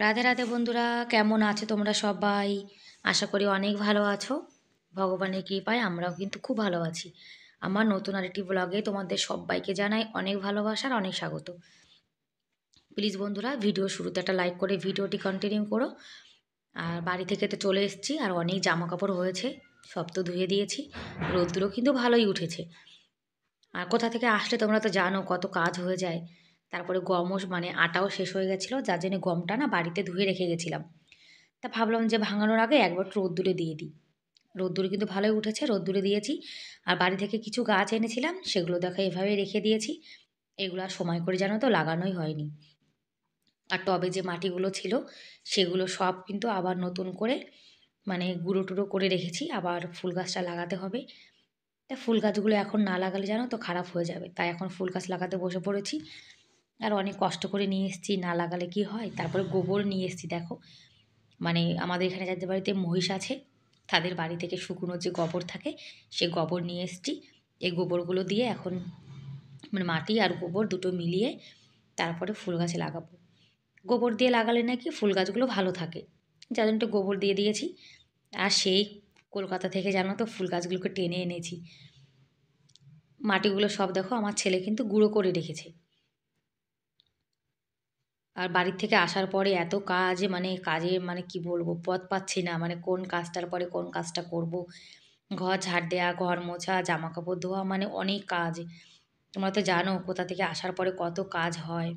রাধে রাধে বন্ধুরা, কেমন আছো তোমরা সবাই? আশা করি অনেক ভালো আছো। ভগবানের কৃপায় আমরাও কিন্তু খুব ভালো আছি। আমার নতুন আরেকটি ব্লগে তোমাদের সবাইকে জানাই অনেক ভালোবাসার অনেক স্বাগত। প্লিজ বন্ধুরা, ভিডিও শুরুতে একটা লাইক করে ভিডিওটি কন্টিনিউ করো। আর বাড়ি থেকে তো চলে এসেছি, আর অনেক জামা কাপড় হয়েছে, সব তো ধুয়ে দিয়েছি। রোদ্দুরও কিন্তু ভালোই উঠেছে। আর কোথা থেকে আসলে তোমরা তো জানো কত কাজ হয়ে যায়। তারপরে গমও মানে আটাও শেষ হয়ে গেছিলো, যার জন্য গমটা না বাড়িতে ধুয়ে রেখে গেছিলাম। তা ভাবলাম যে ভাঙানোর আগে একবার রোদ্দুরে দিয়ে দিই। রোদ্দুরে কিন্তু ভালোই উঠেছে, রোদ্দুরে দিয়েছি। আর বাড়ি থেকে কিছু গাছ এনেছিলাম, সেগুলো দেখো এভাবে রেখে দিয়েছি। এগুলো আর সময় করে জানো তো লাগানোই হয়নি। আর টবে যে মাটিগুলো ছিল সেগুলো সব কিন্তু আবার নতুন করে মানে গুঁড়ো টুড়ো করে রেখেছি। আবার ফুল গাছটা লাগাতে হবে। তা ফুল গাছগুলো এখন না লাগালে জানো তো খারাপ হয়ে যাবে, তাই এখন ফুল গাছ লাগাতে বসে পড়েছি। আর অনেক কষ্ট করে নিয়ে এসেছি, না লাগালে কি হয়। তারপরে গোবর নিয়ে এসেছি দেখো, মানে আমাদের এখানে যাদের বাড়িতে মহিষ আছে তাদের বাড়ি থেকে শুকনো যে গোবর থাকে সে গোবর নিয়ে এসেছি। এই গোবরগুলো দিয়ে এখন মানে মাটি আর গোবর দুটো মিলিয়ে তারপরে ফুল গাছে লাগাবো। গোবর দিয়ে লাগালে নাকি ফুল গাছগুলো ভালো থাকে, যার জন্য একটু গোবর দিয়ে দিয়েছি। আর সেই কলকাতা থেকে জানো তো ফুল গাছগুলোকে টেনে এনেছি। মাটিগুলো সব দেখো আমার ছেলে কিন্তু গুঁড়ো করে রেখেছে। আর বাড়ির থেকে আসার পরে এত কাজ, মানে কাজে মানে কি বলবো, পথ পাচ্ছি না, মানে কোন কাজটার পরে কোন কাজটা করব। ঘর ঝাড় দেওয়া, ঘর মোছা, জামা কাপড় ধোয়া, মানে অনেক কাজ। তোমরা তো জানো কোথা থেকে আসার পরে কত কাজ হয়।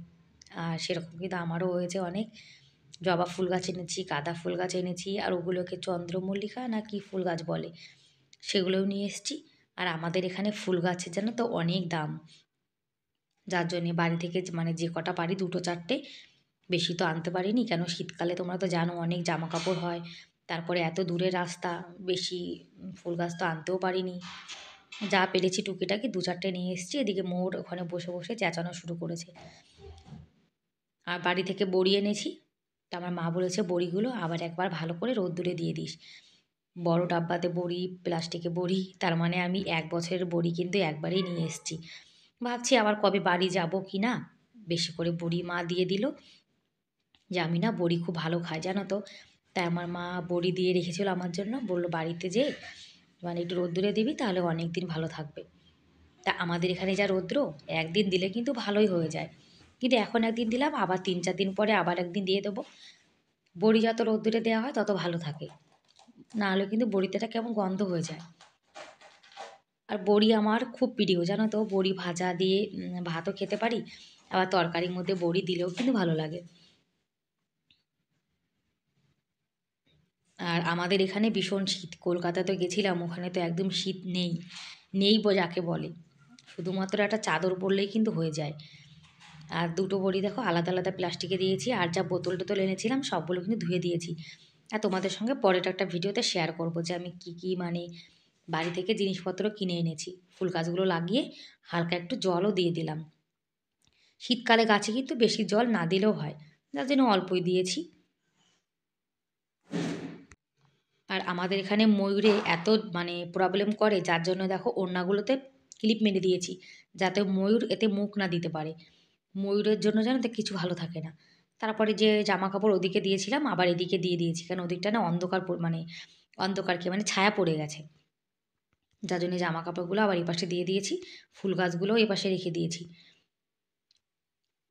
আর সেরকম কিন্তু আমারও হয়েছে অনেক। জবা ফুল গাছ এনেছি, গাঁদা ফুল গাছ এনেছি, আর ওগুলোকে চন্দ্রমল্লিকা না কি ফুল গাছ বলে, সেগুলোও নিয়ে এসেছি। আর আমাদের এখানে ফুল গাছের জানো তো অনেক দাম, যার জন্যে বাড়ি থেকে মানে যে কটা পারি দুটো চারটে, বেশি তো আনতে পারিনি, কেন শীতকালে তোমরা তো জানো অনেক জামা কাপড় হয়। তারপরে এত দূরের রাস্তা, বেশি ফুল গাছ তো আনতেও পারিনি। যা পেরেছি টুকিটাকি দু চারটে নিয়ে এসেছি। এদিকে মোর ওখানে বসে বসে চেঁচানো শুরু করেছে। আর বাড়ি থেকে বড়ি এনেছি। তা আমার মা বলেছে বড়িগুলো আবার একবার ভালো করে রোদ্দুরে দিয়ে দিস। বড় ডাব্বাতে বড়ি, প্লাস্টিকে বড়ি, তার মানে আমি 1 বছরের বড়ি কিন্তু একবারেই নিয়ে এসেছি। ভাবছি আবার কবে বাড়ি যাব কি না, বেশি করে বড়ি মা দিয়ে দিল। যে আমি না বড়ি খুব ভালো খাই জানো তো। তাই আমার মা বড়ি দিয়ে রেখেছিল আমার জন্য, বললো বাড়িতে যে মানে একটু রোদ্দুরে দিবি তাহলে অনেক দিন ভালো থাকবে। তা আমাদের এখানে যা রৌদ্র, একদিন দিলে কিন্তু ভালোই হয়ে যায়। কিন্তু এখন একদিন দিলাম, আবার 3-4 দিন পরে আবার একদিন দিয়ে দেবো। বড়ি যত রোদ্দুরে দেওয়া হয় তত ভালো থাকে, না হলে কিন্তু বড়িতেটা কেমন গন্ধ হয়ে যায়। আর বড়ি আমার খুব প্রিয় জানো তো, বড়ি ভাজা দিয়ে ভাতও খেতে পারি, আবার তরকারির মধ্যে বড়ি দিলেও কিন্তু ভালো লাগে। আর আমাদের এখানে ভীষণ শীত, কলকাতাতে গেছিলাম, ওখানে তো একদম শীত নেই, নেই যাকে বলে। শুধুমাত্র একটা চাদর পরলেই কিন্তু হয়ে যায়। আর দুটো বড়ি দেখো আলাদা আলাদা প্লাস্টিকে দিয়েছি, আর যা বোতল টোতল এনেছিলাম সবগুলো কিন্তু ধুয়ে দিয়েছি। আর তোমাদের সঙ্গে পরের একটা ভিডিওতে শেয়ার করবো যে আমি কি কি মানে বাড়ি থেকে জিনিসপত্র কিনে এনেছি। ফুল গাছগুলো লাগিয়ে হালকা একটু জলও দিয়ে দিলাম। শীতকালে গাছে কিন্তু বেশি জল না দিলেও হয়, যার জন্য অল্পই দিয়েছি। আর আমাদের এখানে ময়ূরে এত মানে প্রবলেম করে, যার জন্য দেখো ওড়নাগুলোতে ক্লিপ মেরে দিয়েছি, যাতে ময়ূর এতে মুখ না দিতে পারে। ময়ূরের জন্য জানো তো কিছু ভালো থাকে না। তারপরে যে জামা কাপড় ওদিকে দিয়েছিলাম আবার এদিকে দিয়ে দিয়েছি, কারণ ওদিকটা না অন্ধকার মানে অন্ধকার কি মানে ছায়া পড়ে গেছে, যার জন্য জামা কাপড়গুলো আবার এই পাশে দিয়ে দিয়েছি। ফুল গাছগুলো এই পাশে রেখে দিয়েছি।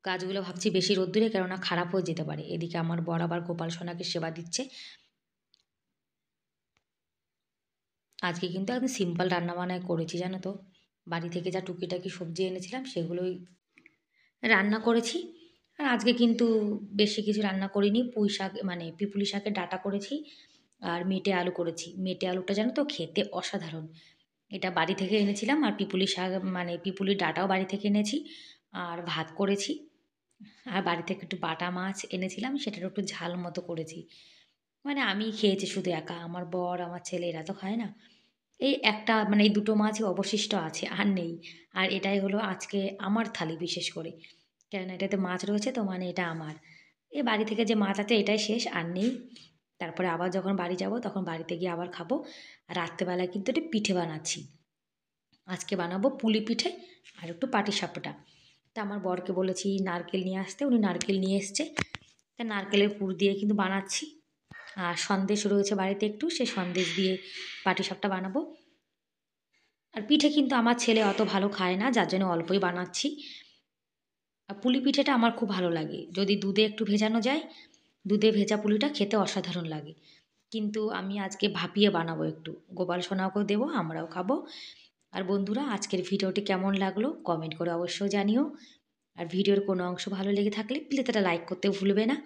গাছগুলো ভাবছি বেশি রোদ্দুরে, কেননা খারাপ হয়ে যেতে পারে। এদিকে আমার বর আবার গোপাল সোনাকে সেবা দিচ্ছে। আজকে কিন্তু একদম সিম্পল রান্নাবান্না করেছি জানো তো। বাড়ি থেকে যা টুকিটাকি সবজি এনেছিলাম সেগুলোই রান্না করেছি। আর আজকে কিন্তু বেশি কিছু রান্না করিনি। পুঁই শাক মানে পিপুলি শাকের ডাঁটা করেছি, আর মেটে আলু করেছি। মেটে আলুটা জানো তো খেতে অসাধারণ। এটা বাড়ি থেকে এনেছিলাম, আর পিপুলি শাক মানে পিপুলির ডাঁটাও বাড়ি থেকে এনেছি। আর ভাত করেছি। আর বাড়ি থেকে একটু বাটা মাছ এনেছিলাম, সেটারও একটু ঝাল মতো করেছি। মানে আমিই খেয়েছি শুধু একা, আমার বর আমার ছেলে এরা তো খায় না। এই একটা মানে এই দুটো মাছই অবশিষ্ট আছে, আর নেই। আর এটাই হলো আজকে আমার থালি বিশেষ করে, কেননা এটাতে মাছ রয়েছে তো মানে এটা আমার। এ বাড়ি থেকে যে মাছ আছে এটাই শেষ, আর নেই। তারপরে আবার যখন বাড়ি যাব তখন বাড়িতে গিয়ে আবার খাবো। আর রাত্রেবেলায় কিন্তু একটু পিঠে বানাচ্ছি। আজকে বানাবো পুলি পিঠে আর একটু পাটিসাপটা। তা আমার বরকে বলেছি নারকেল নিয়ে আসতে, উনি নারকেল নিয়ে এসছে। তা নারকেলের পুর দিয়ে কিন্তু বানাচ্ছি। আর সন্দেশ রয়েছে বাড়িতে একটু, সে সন্দেশ দিয়ে পাটিসাপটা বানাবো। আর পিঠে কিন্তু আমার ছেলে অত ভালো খায় না, যার জন্য অল্পই বানাচ্ছি। আর পুলি পিঠেটা আমার খুব ভালো লাগে, যদি দুধে একটু ভেজানো যায়, দুধে ভেজা পুলিটা খেতে অসাধারণ লাগে। কিন্তু আমি আজকে ভাপিয়ে বানাবো একটু, গোপাল সোনাকেও দেবো, আমরাও খাবো। আর বন্ধুরা, আজকের ভিডিওটি কেমন লাগলো কমেন্ট করে অবশ্যই জানিও। আর ভিডিওর কোনো অংশ ভালো লেগে থাকলে প্লিজ এটা লাইক করতে ভুলবে না।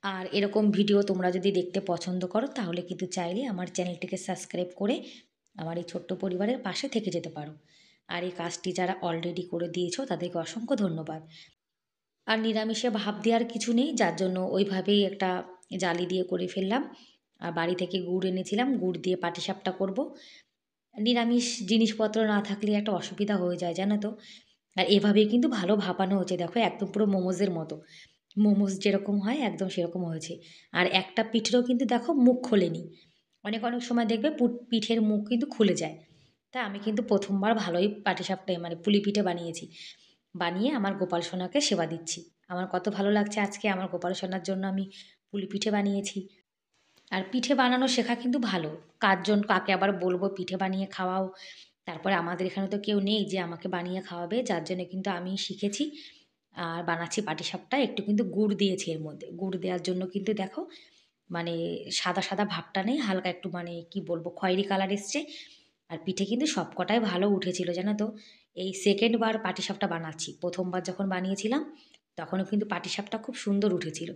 আর এরকম ভিডিও তোমরা যদি দেখতে পছন্দ করো তাহলে কিন্তু চাইলে আমার চ্যানেলটিকে সাবস্ক্রাইব করে আমার এই ছোট্ট পরিবারের পাশে থেকে যেতে পারো। আর এই কাজটি যারা অলরেডি করে দিয়েছো তাদেরকে অসংখ্য ধন্যবাদ। আর নিরামিষে ভাপ দেওয়ার কিছু নেই, যার জন্য ওইভাবেই একটা জালি দিয়ে করে ফেললাম। আর বাড়ি থেকে গুড় এনেছিলাম, গুড় দিয়ে পাটিসাপটা করব। নিরামিষ জিনিসপত্র না থাকলে একটা অসুবিধা হয়ে যায় জানো তো। আর এভাবেই কিন্তু ভালো ভাপানো হচ্ছে, দেখো একদম পুরো মোমোজের মতো, মোমোজ যেরকম হয় একদম সেরকম হয়েছে। আর একটা পিঠেরও কিন্তু দেখো মুখ খোলেনি। অনেক অনেক সময় দেখবে পিঠের মুখ কিন্তু খুলে যায়। তা আমি কিন্তু প্রথমবার ভালোই পাটিসাপটা মানে পুলি পিঠে বানিয়েছি, বানিয়ে আমার গোপাল সোনাকে সেবা দিচ্ছি। আমার কত ভালো লাগছে, আজকে আমার গোপাল সোনার জন্য আমি পুলি পিঠে বানিয়েছি। আর পিঠে বানানো শেখা কিন্তু ভালো, কার কাকে আবার বলবো পিঠে বানিয়ে খাওয়াও। তারপরে আমাদের এখানে তো কেউ নেই যে আমাকে বানিয়ে খাওয়াবে, যার জন্য কিন্তু আমি শিখেছি। আর বানাচ্ছি পাটিসাপটা, একটু কিন্তু গুড় দিয়েছি এর মধ্যে, গুড় দেওয়ার জন্য কিন্তু দেখো মানে সাদা সাদা ভাবটা নেই, হালকা একটু মানে কি বলবো খয়েরি কালার এসছে। আর পিঠে কিন্তু সবকটাই ভালো উঠেছিল জানো তো। এই সেকেন্ড বার পাটিসাপটা বানাচ্ছি, প্রথমবার যখন বানিয়েছিলাম তখনও কিন্তু পাটিসাপটা খুব সুন্দর উঠেছিল।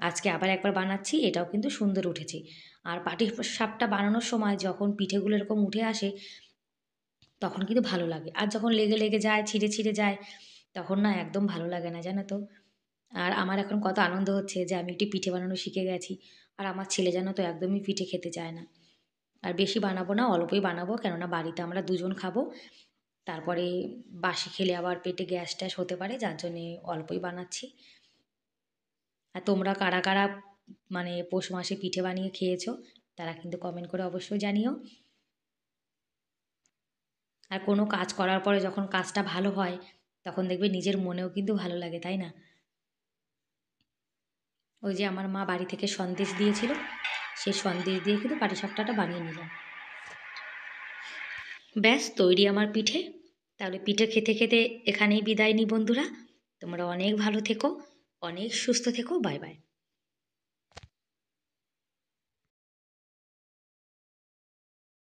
আজকে আবার একবার বানাচ্ছি, এটাও কিন্তু সুন্দর উঠেছে। আর পাটিসাপটা বানানোর সময় যখন পিঠেগুলো এরকম উঠে আসে তখন কিন্তু ভালো লাগে, আর যখন লেগে লেগে যায়, ছিঁড়ে ছিঁড়ে যায়, তখন না একদম ভালো লাগে না জানো তো। আর আমার এখন কত আনন্দ হচ্ছে যে আমি একটি পিঠে বানানো শিখে গেছি। আর আমার ছেলে জানো তো একদমই পিঠে খেতে চায় না। আর বেশি বানাবো না, অল্পই বানাবো, কেননা বাড়িতে আমরা দুজন খাবো। তারপরে বাসি খেলে আবার পেটে গ্যাস ট্যাস হতে পারে, যার জন্যে অল্পই বানাচ্ছি। আর তোমরা কারা কারা মানে পৌষ মাসে পিঠে বানিয়ে খেয়েছো তারা কিন্তু কমেন্ট করে অবশ্যই জানিও। আর কোনো কাজ করার পরে যখন কাজটা ভালো হয় তখন দেখবে নিজের মনেও কিন্তু ভালো লাগে, তাই না? ওই যে আমার মা বাড়ি থেকে সন্দেশ দিয়েছিল, সেই সন্দেশ দিয়ে কিন্তু পাটিসাপটাটা বানিয়ে নিলাম। ব্যাস তৈরি আমার পিঠে। তাহলে পিঠে খেতে খেতে এখানেই বিদায় নিই বন্ধুরা। তোমরা অনেক ভালো থেকো, অনেক সুস্থ থেকো, বাই বাই।